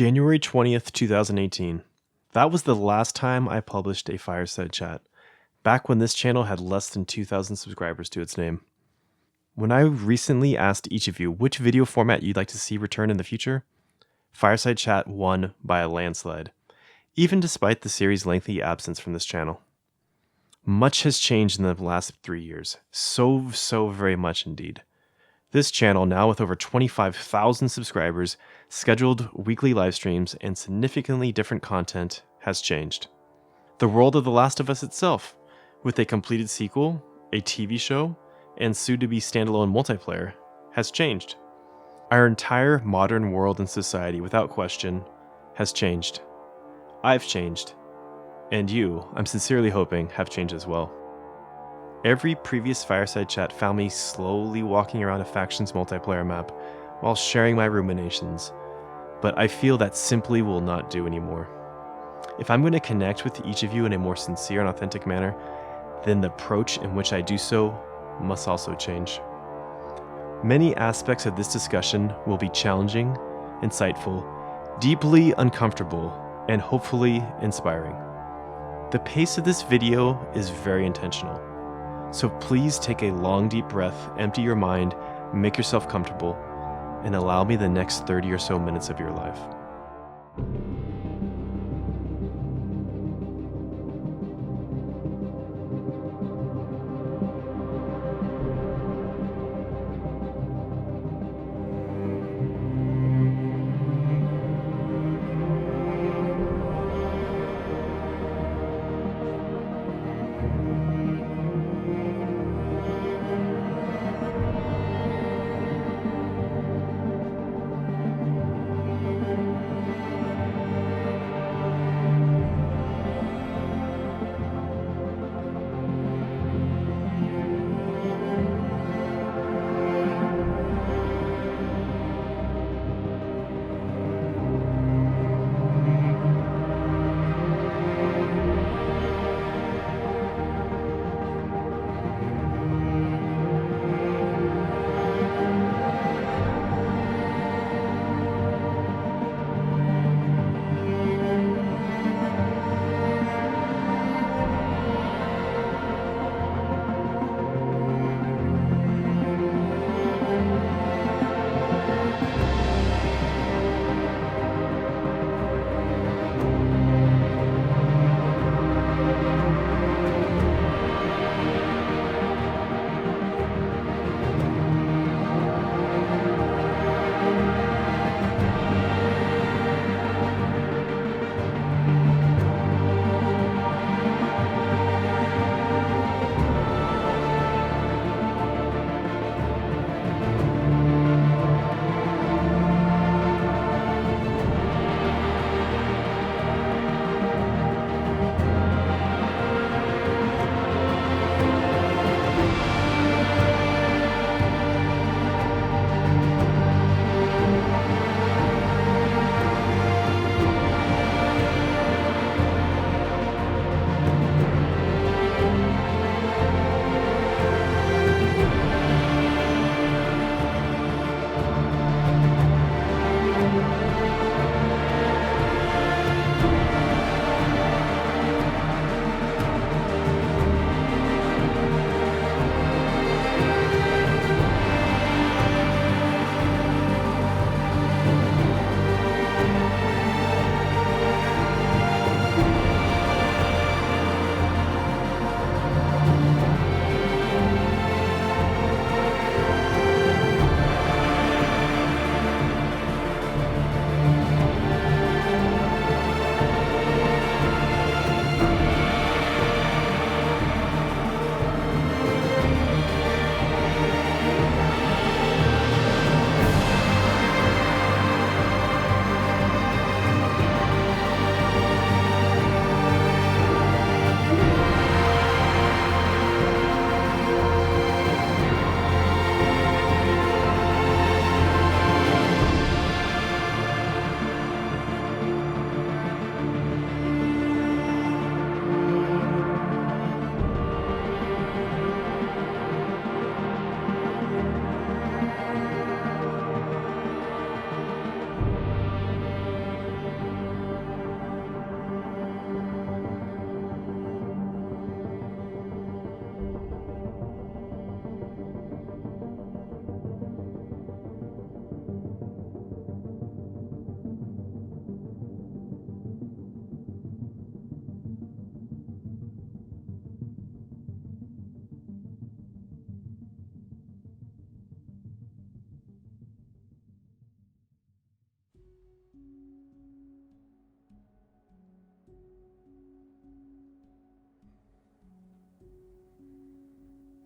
January 20th, 2018. That was the last time I published a Fireside Chat, back when this channel had less than 2,000 subscribers to its name. When I recently asked each of you which video format you'd like to see return in the future, Fireside Chat won by a landslide, even despite the series' lengthy absence from this channel. Much has changed in the last 3 years, so very much indeed. This channel, now with over 25,000 subscribers, scheduled weekly live streams, and significantly different content, has changed. The world of The Last of Us itself, with a completed sequel, a TV show, and soon-to-be standalone multiplayer, has changed. Our entire modern world and society, without question, has changed. I've changed. And you, I'm sincerely hoping, have changed as well. Every previous Fireside Chat found me slowly walking around a faction's multiplayer map while sharing my ruminations, but I feel that simply will not do anymore. If I'm going to connect with each of you in a more sincere and authentic manner, then the approach in which I do so must also change. Many aspects of this discussion will be challenging, insightful, deeply uncomfortable, and hopefully inspiring. The pace of this video is very intentional. So please take a long, deep breath, empty your mind, make yourself comfortable, and allow me the next 30 or so minutes of your life.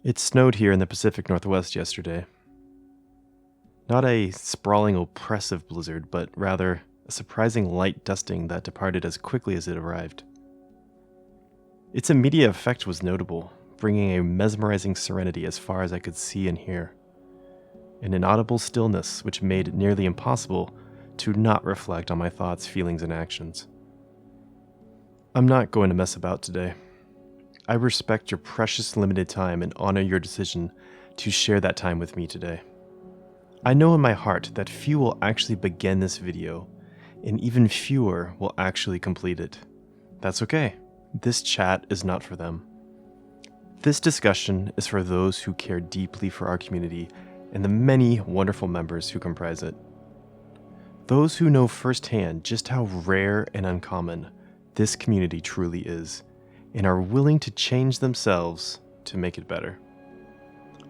It snowed here in the Pacific Northwest yesterday. Not a sprawling, oppressive blizzard, but rather a surprising light dusting that departed as quickly as it arrived. Its immediate effect was notable, bringing a mesmerizing serenity as far as I could see and hear, an inaudible stillness which made it nearly impossible to not reflect on my thoughts, feelings, and actions. I'm not going to mess about today. I respect your precious limited time and honor your decision to share that time with me today. I know in my heart that few will actually begin this video, and even fewer will actually complete it. That's okay. This chat is not for them. This discussion is for those who care deeply for our community and the many wonderful members who comprise it. Those who know firsthand just how rare and uncommon this community truly is, and are willing to change themselves to make it better.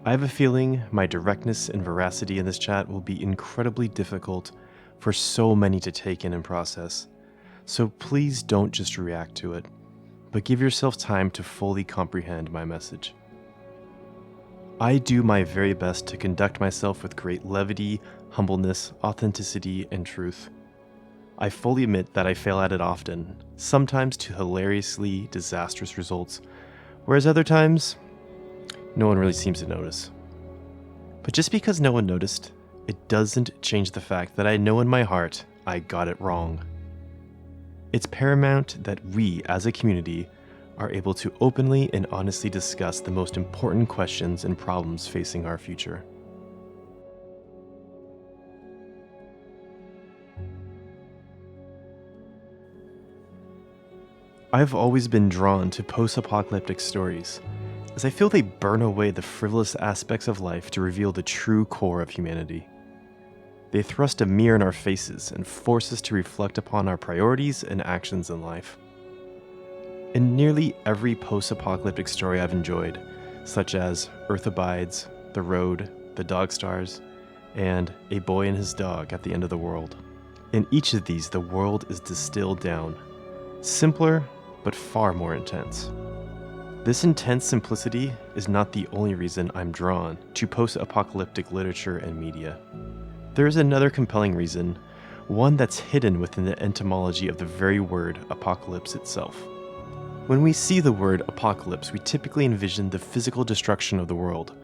I have a feeling my directness and veracity in this chat will be incredibly difficult for so many to take in and process, so please don't just react to it, but give yourself time to fully comprehend my message. I do my very best to conduct myself with great levity, humbleness, authenticity, and truth. I fully admit that I fail at it often, sometimes to hilariously disastrous results, whereas other times, no one really seems to notice. But just because no one noticed, it doesn't change the fact that I know in my heart I got it wrong. It's paramount that we, as a community, are able to openly and honestly discuss the most important questions and problems facing our future. I've always been drawn to post-apocalyptic stories, as I feel they burn away the frivolous aspects of life to reveal the true core of humanity. They thrust a mirror in our faces and force us to reflect upon our priorities and actions in life. In nearly every post-apocalyptic story I've enjoyed, such as Earth Abides, The Road, The Dog Stars, and A Boy and His Dog at the End of the World. In each of these, the world is distilled down, simpler, but far more intense. This intense simplicity is not the only reason I'm drawn to post-apocalyptic literature and media. There is another compelling reason, one that's hidden within the etymology of the very word apocalypse itself. When we see the word apocalypse, we typically envision the physical destruction of the world,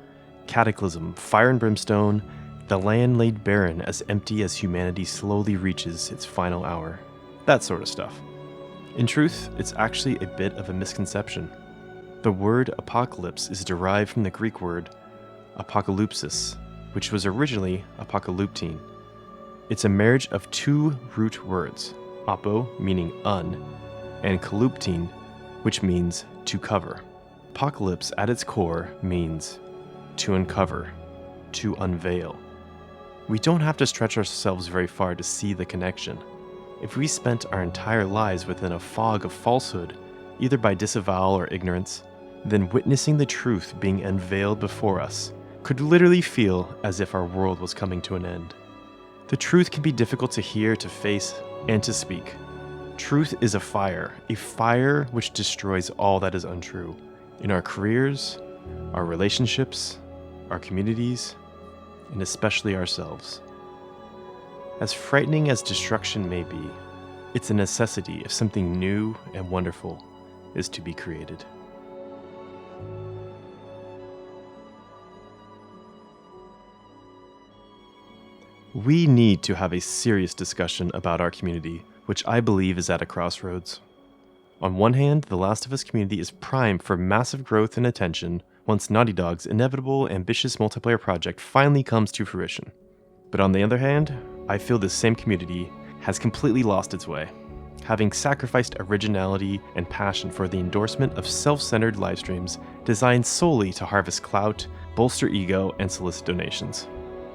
cataclysm, fire and brimstone, the land laid barren as empty as humanity slowly reaches its final hour, that sort of stuff. In truth, it's actually a bit of a misconception. The word apocalypse is derived from the Greek word apokalypsis, which was originally apokalyptine. It's a marriage of two root words, apo, meaning un, and kalyptine, which means to cover. Apocalypse at its core means to uncover, to unveil. We don't have to stretch ourselves very far to see the connection. If we spent our entire lives within a fog of falsehood, either by disavowal or ignorance, then witnessing the truth being unveiled before us could literally feel as if our world was coming to an end. The truth can be difficult to hear, to face, and to speak. Truth is a fire which destroys all that is untrue in our careers, our relationships, our communities, and especially ourselves. As frightening as destruction may be, it's a necessity if something new and wonderful is to be created. We need to have a serious discussion about our community, which I believe is at a crossroads. On one hand, the Last of Us community is primed for massive growth and attention once Naughty Dog's inevitable, ambitious multiplayer project finally comes to fruition. But on the other hand, I feel this same community has completely lost its way, having sacrificed originality and passion for the endorsement of self-centered live streams designed solely to harvest clout, bolster ego, and solicit donations.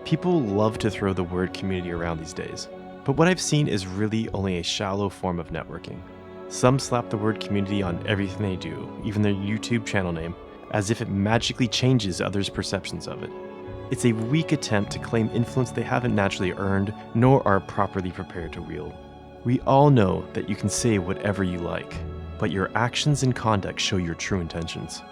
People love to throw the word community around these days, but what I've seen is really only a shallow form of networking. Some slap the word community on everything they do, even their YouTube channel name, as if it magically changes others' perceptions of it. It's a weak attempt to claim influence they haven't naturally earned, nor are properly prepared to wield. We all know that you can say whatever you like, but your actions and conduct show your true intentions.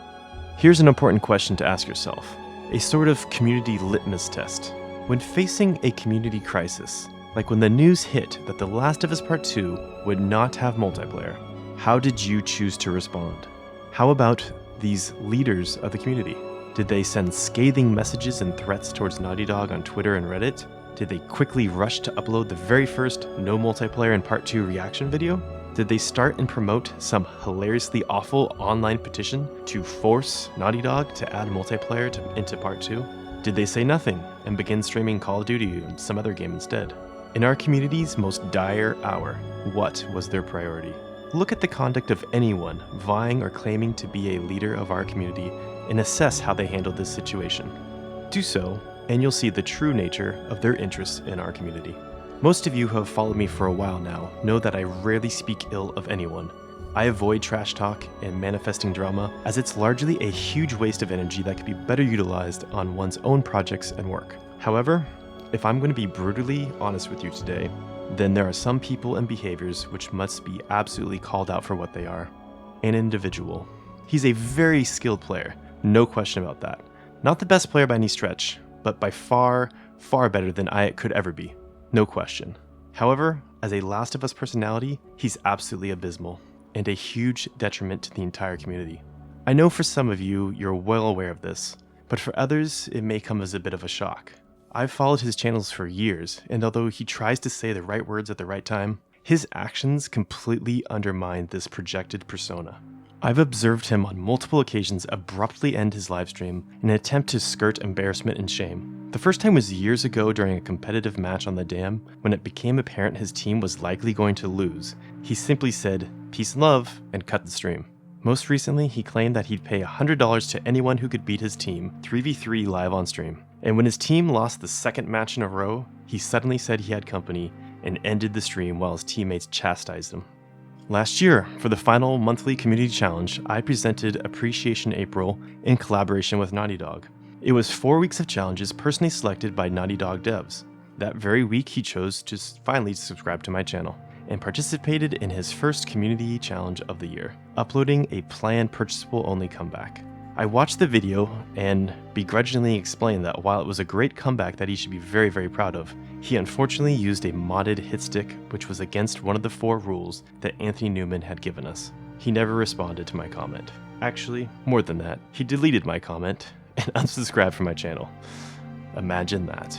Here's an important question to ask yourself, a sort of community litmus test. When facing a community crisis, like when the news hit that The Last of Us Part 2 would not have multiplayer, how did you choose to respond? How about these leaders of the community? Did they send scathing messages and threats towards Naughty Dog on Twitter and Reddit? Did they quickly rush to upload the very first no multiplayer in Part 2 reaction video? Did they start and promote some hilariously awful online petition to force Naughty Dog to add multiplayer into Part 2? Did they say nothing and begin streaming Call of Duty and some other game instead? In our community's most dire hour, what was their priority? Look at the conduct of anyone vying or claiming to be a leader of our community and assess how they handled this situation. Do so, and you'll see the true nature of their interests in our community. Most of you who have followed me for a while now know that I rarely speak ill of anyone. I avoid trash talk and manifesting drama, as it's largely a huge waste of energy that could be better utilized on one's own projects and work. However, if I'm going to be brutally honest with you today, then there are some people and behaviors which must be absolutely called out for what they are. An individual. He's a very skilled player, no question about that. Not the best player by any stretch, but by far, far better than I could ever be. No question. However, as a Last of Us personality, he's absolutely abysmal, and a huge detriment to the entire community. I know for some of you, you're well aware of this, but for others, it may come as a bit of a shock. I've followed his channels for years, and although he tries to say the right words at the right time, his actions completely undermine this projected persona. I've observed him on multiple occasions abruptly end his livestream in an attempt to skirt embarrassment and shame. The first time was years ago during a competitive match on the dam, when it became apparent his team was likely going to lose. He simply said, "Peace and love," and cut the stream. Most recently, he claimed that he'd pay $100 to anyone who could beat his team 3v3 live on stream. And when his team lost the second match in a row, he suddenly said he had company and ended the stream while his teammates chastised him. Last year, for the final monthly community challenge, I presented Appreciation April in collaboration with Naughty Dog. It was 4 weeks of challenges personally selected by Naughty Dog devs. That very week, he chose to finally subscribe to my channel and participated in his first community challenge of the year, uploading a planned purchasable only comeback. I watched the video and begrudgingly explained that while it was a great comeback that he should be very, very proud of, he unfortunately used a modded hit stick, which was against one of the 4 rules that Anthony Newman had given us. He never responded to my comment. Actually, more than that, he deleted my comment and unsubscribed from my channel. Imagine that.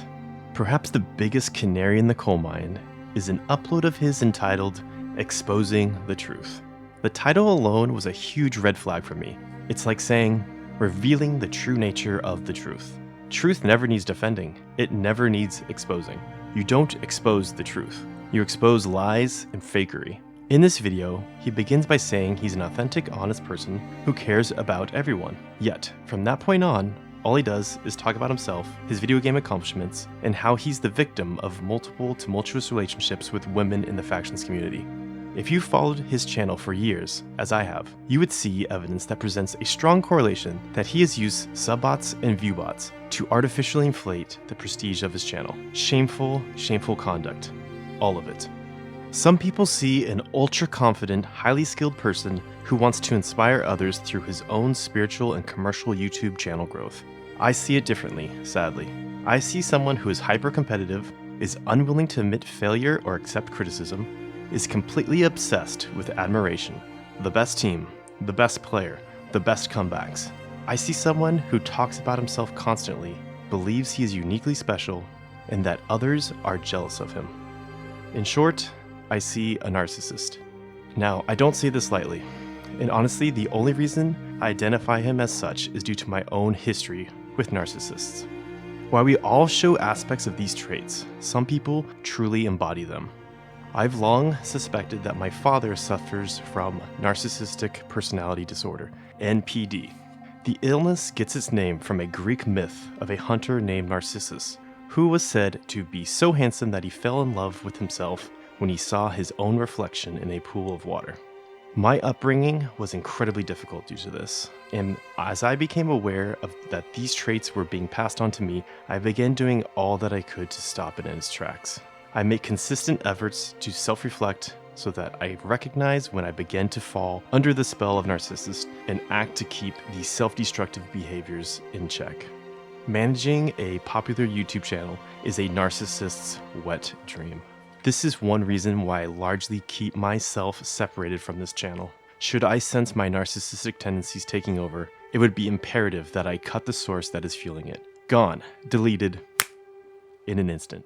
Perhaps the biggest canary in the coal mine is an upload of his entitled Exposing the Truth. The title alone was a huge red flag for me. It's like saying, revealing the true nature of the truth. Truth never needs defending. It never needs exposing. You don't expose the truth. You expose lies and fakery. In this video, he begins by saying he's an authentic, honest person who cares about everyone. Yet, from that point on, all he does is talk about himself, his video game accomplishments, and how he's the victim of multiple tumultuous relationships with women in the factions community. If you followed his channel for years, as I have, you would see evidence that presents a strong correlation that he has used subbots and viewbots to artificially inflate the prestige of his channel. Shameful, shameful conduct. All of it. Some people see an ultra-confident, highly skilled person who wants to inspire others through his own spiritual and commercial YouTube channel growth. I see it differently, sadly. I see someone who is hyper-competitive, is unwilling to admit failure or accept criticism, is completely obsessed with admiration, the best team, the best player, the best comebacks. I see someone who talks about himself constantly, believes he is uniquely special, and that others are jealous of him. In short, I see a narcissist. Now, I don't say this lightly, and honestly, the only reason I identify him as such is due to my own history with narcissists. While we all show aspects of these traits, some people truly embody them. I've long suspected that my father suffers from narcissistic personality disorder, NPD. The illness gets its name from a Greek myth of a hunter named Narcissus, who was said to be so handsome that he fell in love with himself when he saw his own reflection in a pool of water. My upbringing was incredibly difficult due to this, and as I became aware of that these traits were being passed on to me, I began doing all that I could to stop it in its tracks. I make consistent efforts to self-reflect so that I recognize when I begin to fall under the spell of narcissists and act to keep these self-destructive behaviors in check. Managing a popular YouTube channel is a narcissist's wet dream. This is one reason why I largely keep myself separated from this channel. Should I sense my narcissistic tendencies taking over, it would be imperative that I cut the source that is fueling it. Gone, deleted, in an instant.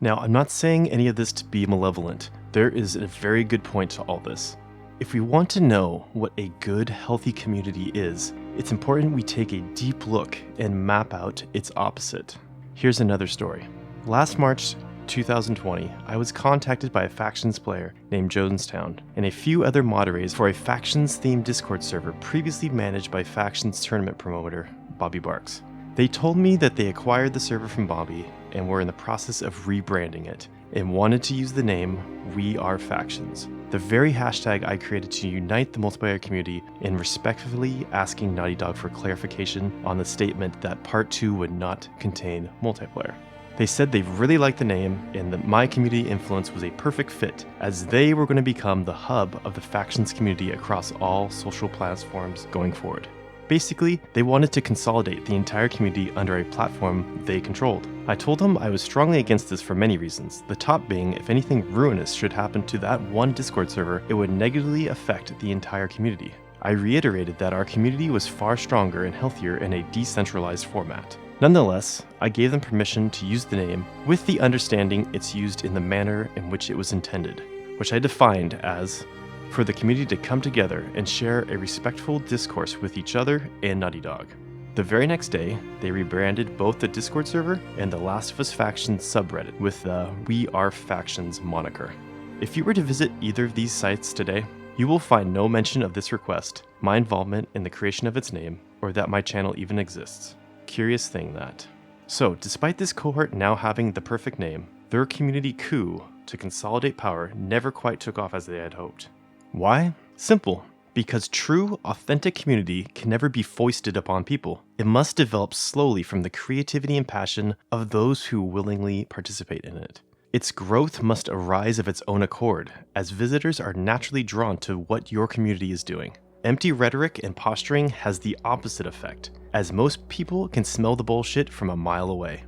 Now, I'm not saying any of this to be malevolent. There is a very good point to all this. If we want to know what a good, healthy community is, it's important we take a deep look and map out its opposite. Here's another story. Last March 2020, I was contacted by a factions player named Jonestown and a few other moderators for a factions-themed Discord server previously managed by factions tournament promoter Bobby Barks. They told me that they acquired the server from Bobby and were in the process of rebranding it and wanted to use the name We Are Factions, the very hashtag I created to unite the multiplayer community, in respectfully asking Naughty Dog for clarification on the statement that Part 2 would not contain multiplayer. They said they really liked the name and that my community influence was a perfect fit, as they were going to become the hub of the factions community across all social platforms going forward. Basically, they wanted to consolidate the entire community under a platform they controlled. I told them I was strongly against this for many reasons, the top being if anything ruinous should happen to that one Discord server, it would negatively affect the entire community. I reiterated that our community was far stronger and healthier in a decentralized format. Nonetheless, I gave them permission to use the name with the understanding it's used in the manner in which it was intended, which I defined as for the community to come together and share a respectful discourse with each other and Naughty Dog. The very next day, they rebranded both the Discord server and the Last of Us Factions subreddit with the We Are Factions moniker. If you were to visit either of these sites today, you will find no mention of this request, my involvement in the creation of its name, or that my channel even exists. Curious thing that. So, despite this cohort now having the perfect name, their community coup to consolidate power never quite took off as they had hoped. Why? Simple. Because true, authentic community can never be foisted upon people. It must develop slowly from the creativity and passion of those who willingly participate in it. Its growth must arise of its own accord, as visitors are naturally drawn to what your community is doing. Empty rhetoric and posturing has the opposite effect, as most people can smell the bullshit from a mile away.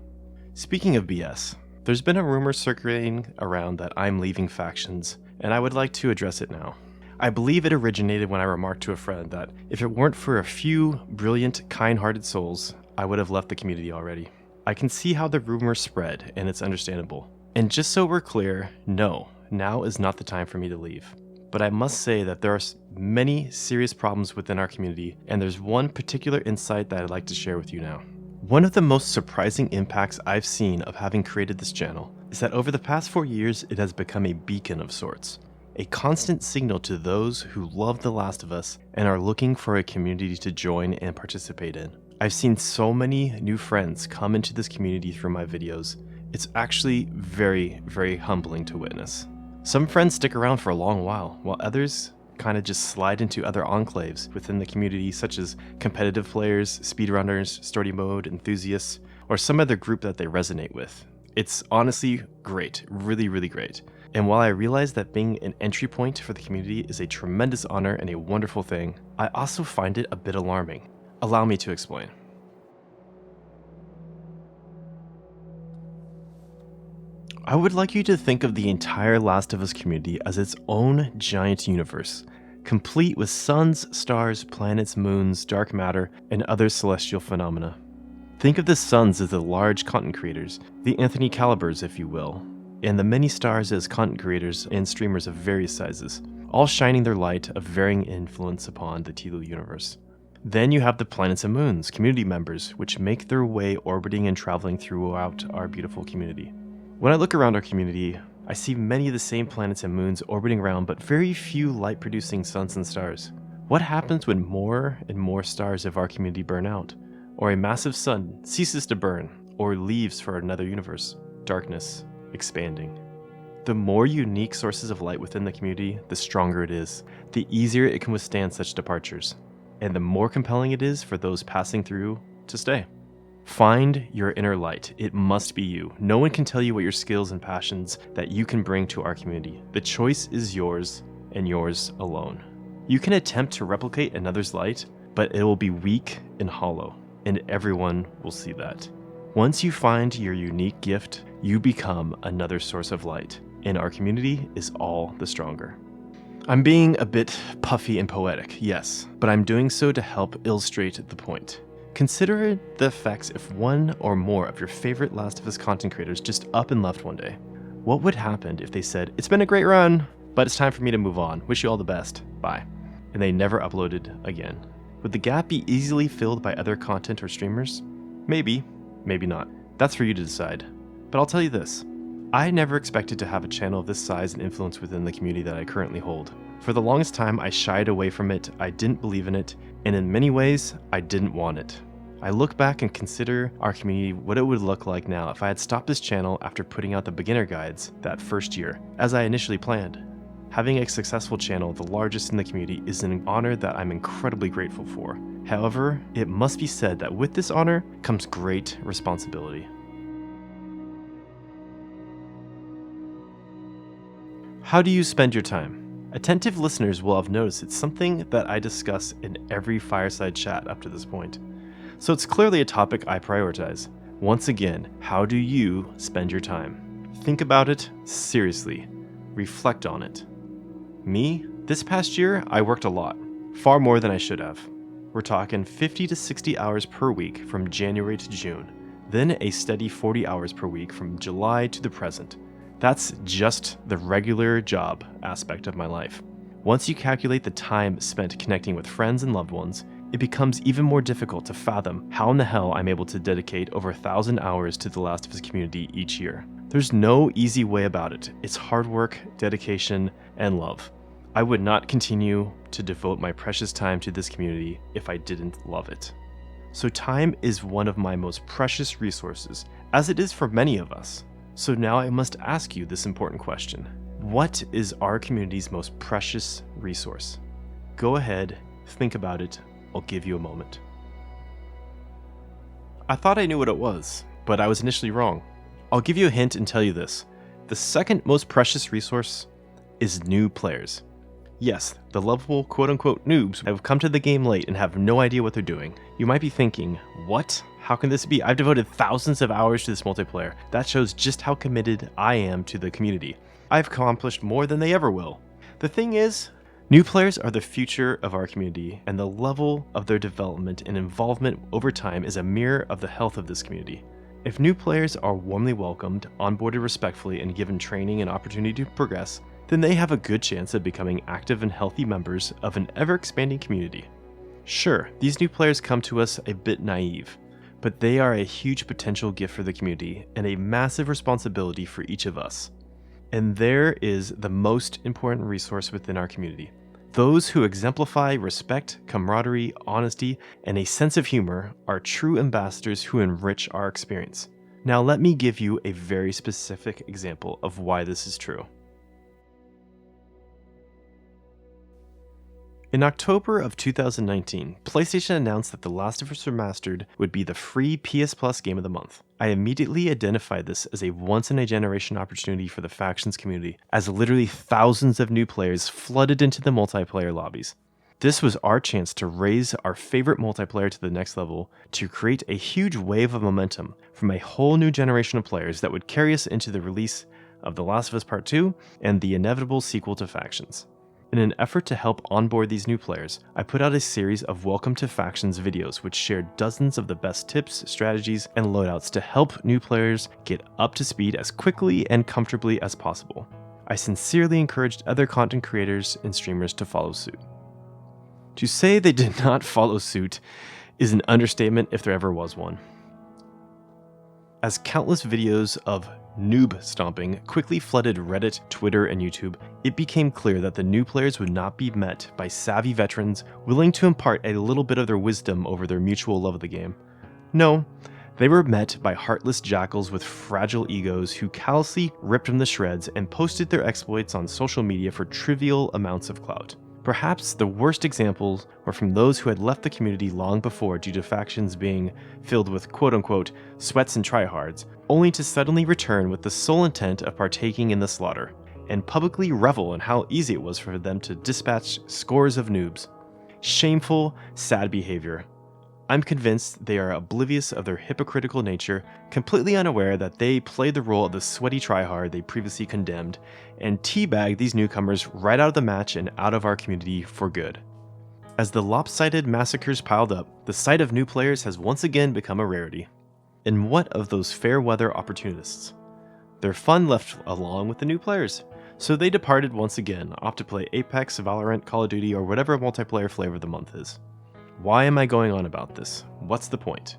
Speaking of BS, there's been a rumor circulating around that I'm leaving factions, and I would like to address it now. I believe it originated when I remarked to a friend that if it weren't for a few brilliant, kind-hearted souls, I would have left the community already. I can see how the rumor spread, and it's understandable. And just so we're clear, no, now is not the time for me to leave. But I must say that there are many serious problems within our community, and there's one particular insight that I'd like to share with you now. One of the most surprising impacts I've seen of having created this channel is that over the past 4 years, it has become a beacon of sorts. A constant signal to those who love The Last of Us and are looking for a community to join and participate in. I've seen so many new friends come into this community through my videos. It's actually very, very humbling to witness. Some friends stick around for a long while, while others kind of just slide into other enclaves within the community, such as competitive players, speedrunners, story mode enthusiasts, or some other group that they resonate with. It's honestly great, really, really great. And while I realize that being an entry point for the community is a tremendous honor and a wonderful thing, I also find it a bit alarming. Allow me to explain. I would like you to think of the entire Last of Us community as its own giant universe, complete with suns, stars, planets, moons, dark matter, and other celestial phenomena. Think of the suns as the large content creators, the Anthony Calibers, if you will, and the many stars as content creators and streamers of various sizes, all shining their light of varying influence upon the TLOU universe. Then you have the planets and moons, community members, which make their way orbiting and traveling throughout our beautiful community. When I look around our community, I see many of the same planets and moons orbiting around, but very few light-producing suns and stars. What happens when more and more stars of our community burn out? Or a massive sun ceases to burn, or leaves for another universe? Darkness. Expanding. The more unique sources of light within the community, the stronger it is, the easier it can withstand such departures, and the more compelling it is for those passing through to stay. Find your inner light. It must be you. No one can tell you what your skills and passions that you can bring to our community. The choice is yours and yours alone. You can attempt to replicate another's light, but it will be weak and hollow, and everyone will see that. Once you find your unique gift, you become another source of light, and our community is all the stronger. I'm being a bit puffy and poetic, yes, but I'm doing so to help illustrate the point. Consider the effects if one or more of your favorite Last of Us content creators just up and left one day. What would happen if they said, "It's been a great run, but it's time for me to move on. Wish you all the best. Bye." And they never uploaded again? Would the gap be easily filled by other content or streamers? Maybe, maybe not. That's for you to decide. But I'll tell you this. I never expected to have a channel of this size and influence within the community that I currently hold. For the longest time, I shied away from it, I didn't believe in it, and in many ways, I didn't want it. I look back and consider our community what it would look like now if I had stopped this channel after putting out the beginner guides that first year, as I initially planned. Having a successful channel, the largest in the community, is an honor that I'm incredibly grateful for. However, it must be said that with this honor comes great responsibility. How do you spend your time? Attentive listeners will have noticed it's something that I discuss in every Fireside Chat up to this point. So it's clearly a topic I prioritize. Once again, how do you spend your time? Think about it seriously. Reflect on it. Me? This past year, I worked a lot. Far more than I should have. We're talking 50 to 60 hours per week from January to June. Then a steady 40 hours per week from July to the present. That's just the regular job aspect of my life. Once you calculate the time spent connecting with friends and loved ones, it becomes even more difficult to fathom how in the hell I'm able to dedicate over 1,000 hours to the Last of Us community each year. There's no easy way about it. It's hard work, dedication, and love. I would not continue to devote my precious time to this community if I didn't love it. So time is one of my most precious resources, as it is for many of us. So now I must ask you this important question. What is our community's most precious resource? Go ahead, think about it. I'll give you a moment. I thought I knew what it was, but I was initially wrong. I'll give you a hint and tell you this. The second most precious resource is new players. Yes, the lovable quote-unquote noobs have come to the game late and have no idea what they're doing. You might be thinking, what? How can this be? I've devoted thousands of hours to this multiplayer. That shows just how committed I am to the community. I've accomplished more than they ever will. The thing is, new players are the future of our community, and the level of their development and involvement over time is a mirror of the health of this community. If new players are warmly welcomed, onboarded respectfully, and given training and opportunity to progress, then they have a good chance of becoming active and healthy members of an ever-expanding community. Sure, these new players come to us a bit naive, but they are a huge potential gift for the community and a massive responsibility for each of us. And there is the most important resource within our community. Those who exemplify respect, camaraderie, honesty, and a sense of humor are true ambassadors who enrich our experience. Now let me give you a very specific example of why this is true. In October of 2019, PlayStation announced that The Last of Us Remastered would be the free PS Plus game of the month. I immediately identified this as a once-in-a-generation opportunity for the factions community, as literally thousands of new players flooded into the multiplayer lobbies. This was our chance to raise our favorite multiplayer to the next level, to create a huge wave of momentum from a whole new generation of players that would carry us into the release of The Last of Us Part 2 and the inevitable sequel to Factions. In an effort to help onboard these new players, I put out a series of Welcome to Factions videos which shared dozens of the best tips, strategies, and loadouts to help new players get up to speed as quickly and comfortably as possible. I sincerely encouraged other content creators and streamers to follow suit. To say they did not follow suit is an understatement if there ever was one. As countless videos of noob stomping quickly flooded Reddit, Twitter, and YouTube, it became clear that the new players would not be met by savvy veterans willing to impart a little bit of their wisdom over their mutual love of the game. No, they were met by heartless jackals with fragile egos who callously ripped them to shreds and posted their exploits on social media for trivial amounts of clout. Perhaps the worst examples were from those who had left the community long before due to factions being filled with quote-unquote sweats and tryhards, only to suddenly return with the sole intent of partaking in the slaughter, and publicly revel in how easy it was for them to dispatch scores of noobs. Shameful, sad behavior. I'm convinced they are oblivious of their hypocritical nature, completely unaware that they played the role of the sweaty tryhard they previously condemned, and teabagged these newcomers right out of the match and out of our community for good. As the lopsided massacres piled up, the sight of new players has once again become a rarity. And what of those fair-weather opportunists? Their fun left along with the new players, so they departed once again, opt to play Apex, Valorant, Call of Duty, or whatever multiplayer flavor of the month is. Why am I going on about this? What's the point?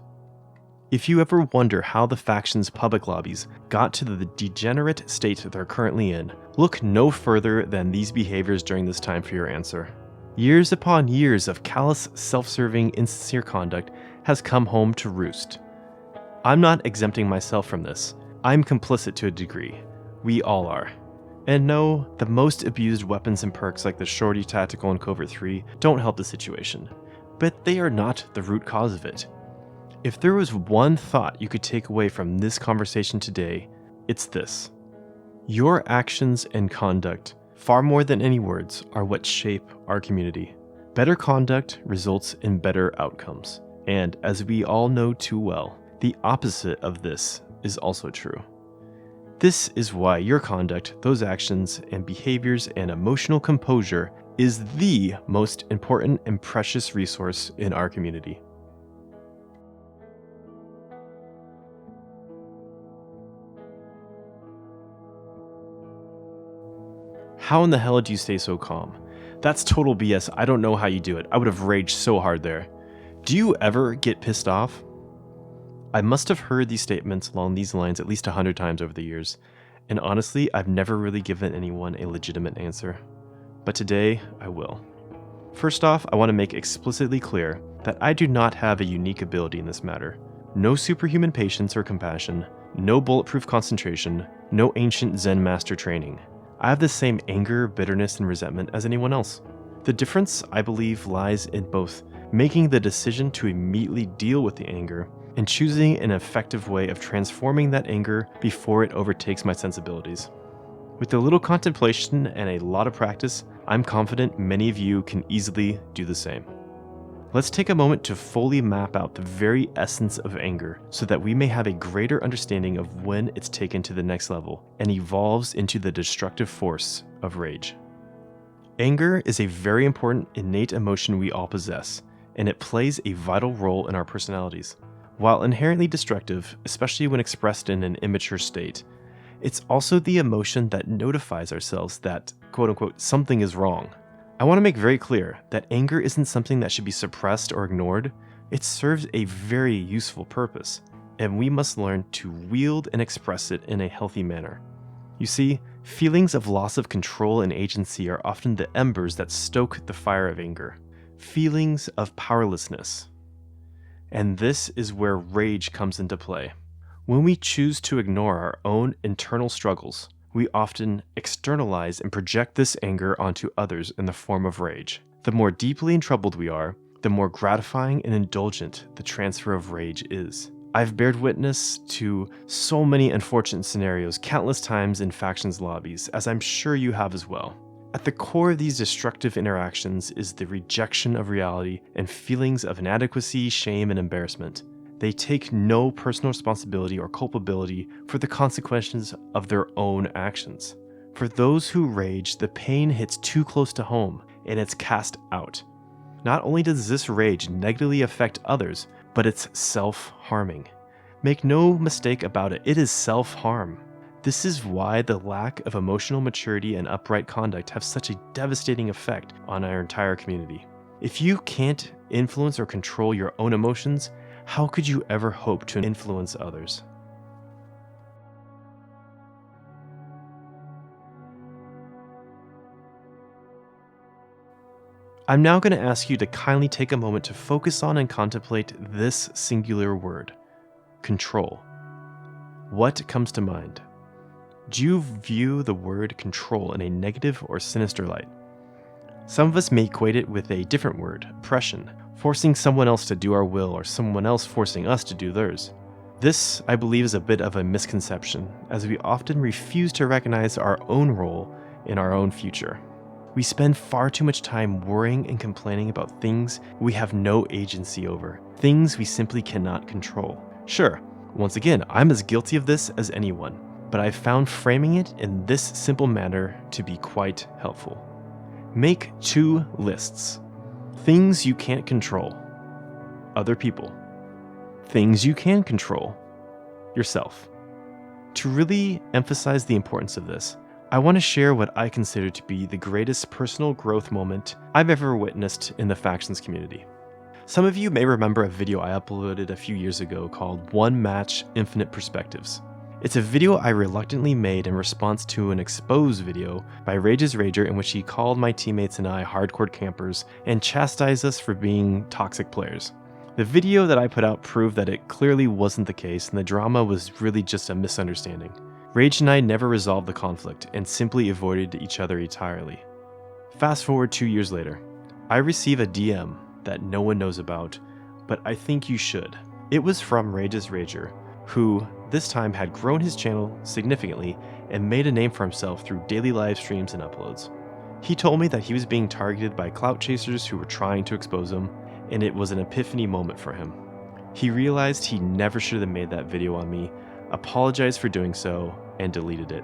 If you ever wonder how the faction's public lobbies got to the degenerate state they're currently in, look no further than these behaviors during this time for your answer. Years upon years of callous, self-serving, insincere conduct has come home to roost. I'm not exempting myself from this. I'm complicit to a degree. We all are. And no, the most abused weapons and perks like the Shorty Tactical and Covert 3 don't help the situation. But they are not the root cause of it. If there was one thought you could take away from this conversation today, it's this. Your actions and conduct, far more than any words, are what shape our community. Better conduct results in better outcomes. And as we all know too well, the opposite of this is also true. This is why your conduct, those actions and behaviors and emotional composure is the most important and precious resource in our community. How in the hell do you stay so calm? That's total BS. I don't know how you do it. I would have raged so hard there. Do you ever get pissed off? I must have heard these statements along these lines at least 100 times over the years, and honestly, I've never really given anyone a legitimate answer. But today, I will. First off, I want to make explicitly clear that I do not have a unique ability in this matter. No superhuman patience or compassion, no bulletproof concentration, no ancient Zen master training. I have the same anger, bitterness, and resentment as anyone else. The difference, I believe, lies in both making the decision to immediately deal with the anger and choosing an effective way of transforming that anger before it overtakes my sensibilities. With a little contemplation and a lot of practice, I'm confident many of you can easily do the same. Let's take a moment to fully map out the very essence of anger so that we may have a greater understanding of when it's taken to the next level and evolves into the destructive force of rage. Anger is a very important innate emotion we all possess, and it plays a vital role in our personalities. While inherently destructive, especially when expressed in an immature state, it's also the emotion that notifies ourselves that, quote-unquote, something is wrong. I want to make very clear that anger isn't something that should be suppressed or ignored. It serves a very useful purpose, and we must learn to wield and express it in a healthy manner. You see, feelings of loss of control and agency are often the embers that stoke the fire of anger. Feelings of powerlessness. And this is where rage comes into play. When we choose to ignore our own internal struggles, we often externalize and project this anger onto others in the form of rage. The more deeply troubled we are, the more gratifying and indulgent the transfer of rage is. I've bared witness to so many unfortunate scenarios countless times in factions lobbies, as I'm sure you have as well. At the core of these destructive interactions is the rejection of reality and feelings of inadequacy, shame, and embarrassment. They take no personal responsibility or culpability for the consequences of their own actions. For those who rage, the pain hits too close to home, and it's cast out. Not only does this rage negatively affect others, but it's self-harming. Make no mistake about it, it is self-harm. This is why the lack of emotional maturity and upright conduct have such a devastating effect on our entire community. If you can't influence or control your own emotions, how could you ever hope to influence others? I'm now going to ask you to kindly take a moment to focus on and contemplate this singular word, control. What comes to mind? Do you view the word control in a negative or sinister light? Some of us may equate it with a different word, oppression, forcing someone else to do our will or someone else forcing us to do theirs. This, I believe, is a bit of a misconception, as we often refuse to recognize our own role in our own future. We spend far too much time worrying and complaining about things we have no agency over, things we simply cannot control. Sure, once again, I'm as guilty of this as anyone, but I've found framing it in this simple manner to be quite helpful. Make 2 lists. Things you can't control. Other people. Things you can control. Yourself. To really emphasize the importance of this, I want to share what I consider to be the greatest personal growth moment I've ever witnessed in the factions community. Some of you may remember a video I uploaded a few years ago called One Match Infinite Perspectives. It's a video I reluctantly made in response to an expose video by Rage's Rager in which he called my teammates and I hardcore campers and chastised us for being toxic players. The video that I put out proved that it clearly wasn't the case and the drama was really just a misunderstanding. Rage and I never resolved the conflict and simply avoided each other entirely. Fast forward 2 years later, I receive a DM that no one knows about, but I think you should. It was from Rage's Rager, who this time had grown his channel significantly and made a name for himself through daily live streams and uploads. He told me that he was being targeted by clout chasers who were trying to expose him, and it was an epiphany moment for him. He realized he never should have made that video on me, apologized for doing so, and deleted it.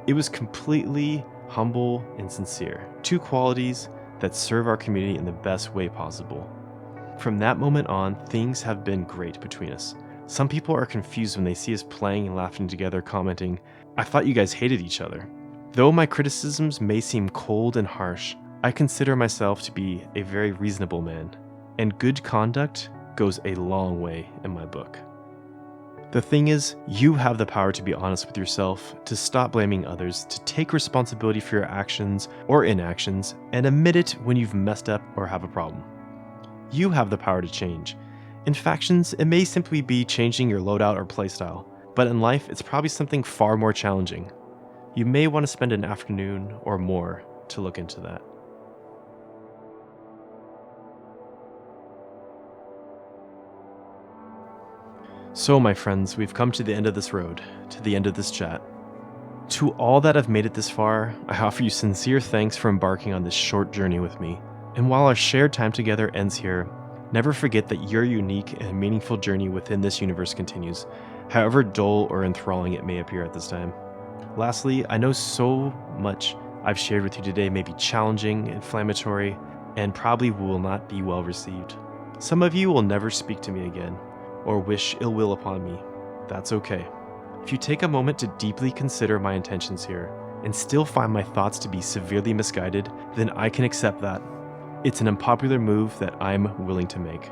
It was completely humble and sincere, 2 qualities that serve our community in the best way possible. From that moment on, things have been great between us. Some people are confused when they see us playing and laughing together, commenting, "I thought you guys hated each other." Though my criticisms may seem cold and harsh, I consider myself to be a very reasonable man, and good conduct goes a long way in my book. The thing is, you have the power to be honest with yourself, to stop blaming others, to take responsibility for your actions or inactions, and admit it when you've messed up or have a problem. You have the power to change. In factions, it may simply be changing your loadout or playstyle, but in life, it's probably something far more challenging. You may want to spend an afternoon or more to look into that. So, my friends, we've come to the end of this road, to the end of this chat. To all that have made it this far, I offer you sincere thanks for embarking on this short journey with me. And while our shared time together ends here, never forget that your unique and meaningful journey within this universe continues, however dull or enthralling it may appear at this time. Lastly, I know so much I've shared with you today may be challenging, inflammatory, and probably will not be well received. Some of you will never speak to me again, or wish ill will upon me. That's okay. If you take a moment to deeply consider my intentions here, and still find my thoughts to be severely misguided, then I can accept that. It's an unpopular move that I'm willing to make.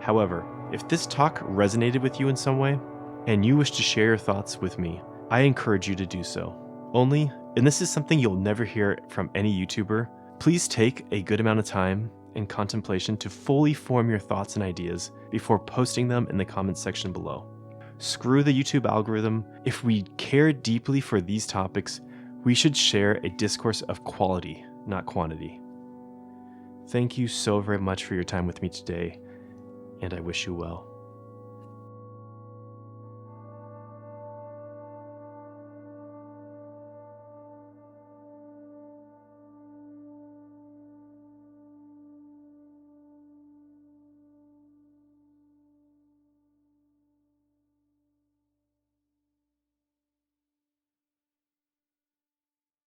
However, if this talk resonated with you in some way, and you wish to share your thoughts with me, I encourage you to do so. Only, and this is something you'll never hear from any YouTuber, please take a good amount of time and contemplation to fully form your thoughts and ideas before posting them in the comments section below. Screw the YouTube algorithm. If we care deeply for these topics, we should share a discourse of quality, not quantity. Thank you so very much for your time with me today, and I wish you well.